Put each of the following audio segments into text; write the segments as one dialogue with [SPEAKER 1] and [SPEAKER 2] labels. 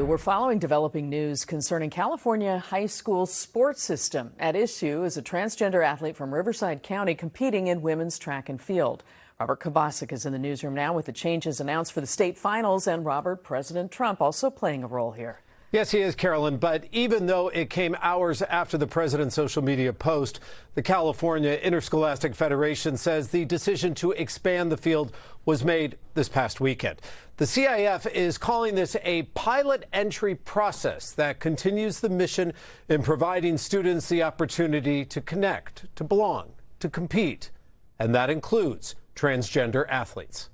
[SPEAKER 1] We're following developing news concerning California high school sports system. At issue is a transgender athlete from Riverside County competing in women's track and field. Robert Kovacik is in the newsroom now with the changes announced for the state finals, and President Trump also playing a role here.
[SPEAKER 2] Yes, he is, Carolyn. But even though it came hours after the president's social media post, the California Interscholastic Federation says the decision to expand the field was made this past weekend. The CIF is calling this a pilot entry process that continues the mission in providing students the opportunity to connect, to belong, to compete. And that includes transgender athletes.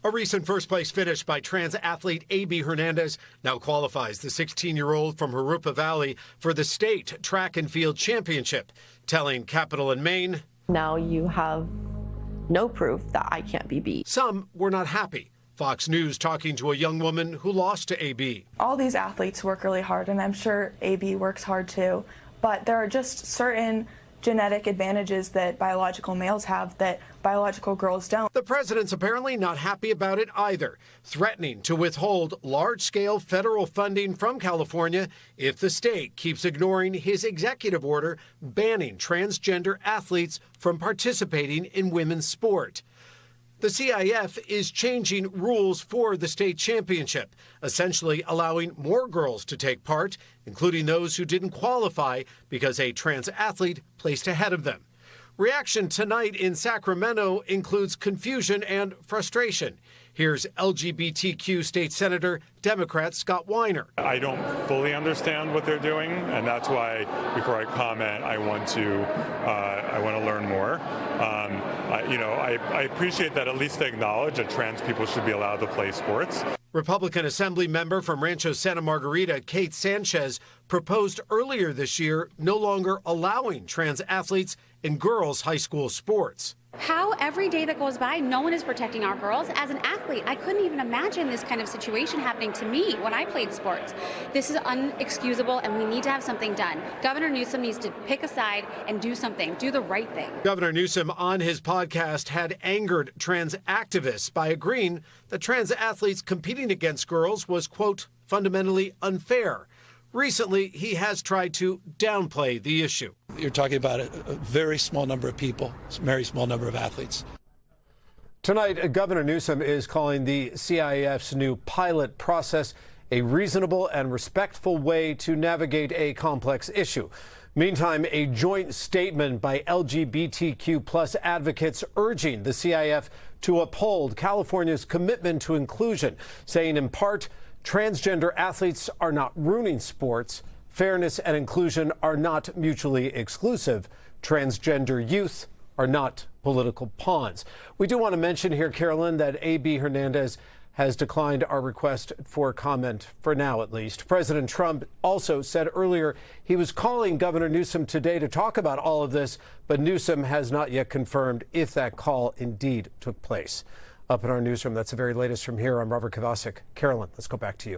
[SPEAKER 3] A recent first-place finish by trans athlete A.B. Hernandez now qualifies the 16-year-old from Jurupa Valley for the state track and field championship, telling Capital and Maine,
[SPEAKER 4] "Now you have no proof that I can't be beat."
[SPEAKER 3] Some were not happy. Fox News talking to a young woman who lost to A.B.
[SPEAKER 5] All these athletes work really hard, and I'm sure A.B. works hard too, but there are just certain genetic advantages that biological males have that biological girls don't.
[SPEAKER 3] The president's apparently not happy about it either, threatening to withhold large-scale federal funding from California if the state keeps ignoring his executive order banning transgender athletes from participating in women's sport. The CIF is changing rules for the state championship, essentially allowing more girls to take part, including those who didn't qualify because a trans athlete placed ahead of them. Reaction tonight in Sacramento includes confusion and frustration. Here's LGBTQ state senator, Democrat Scott Weiner.
[SPEAKER 6] I don't fully understand what they're doing, and that's why, before I comment, I want to learn more. I appreciate that at least they acknowledge that trans people should be allowed to play sports.
[SPEAKER 3] Republican Assembly member from Rancho Santa Margarita, Kate Sanchez, proposed earlier this year no longer allowing trans athletes in girls' high school sports.
[SPEAKER 7] How every day that goes by, no one is protecting our girls. As an athlete, I couldn't even imagine this kind of situation happening to me when I played sports. This is unexcusable, and we need to have something done. Governor Newsom needs to pick a side and do something, do the right thing. Governor
[SPEAKER 3] Newsom on his podcast had angered trans activists by agreeing that trans athletes competing against girls was, quote, fundamentally unfair. Recently, he has tried to downplay the issue.
[SPEAKER 8] You're talking about a very small number of people, a very small number of athletes.
[SPEAKER 2] Tonight, Governor Newsom is calling the CIF's new pilot process a reasonable and respectful way to navigate a complex issue. Meantime, a joint statement by LGBTQ plus advocates urging the CIF to uphold California's commitment to inclusion, saying in part, transgender athletes are not ruining sports. Fairness and inclusion are not mutually exclusive. Transgender youth are not political pawns. We do want to mention here, Carolyn, that A.B. Hernandez has declined our request for comment, for now at least. President Trump also said earlier he was calling Governor Newsom today to talk about all of this, but Newsom has not yet confirmed if that call indeed took place. Up in our newsroom, that's the very latest from here. I'm Robert Kovacik. Carolyn, let's go back to you.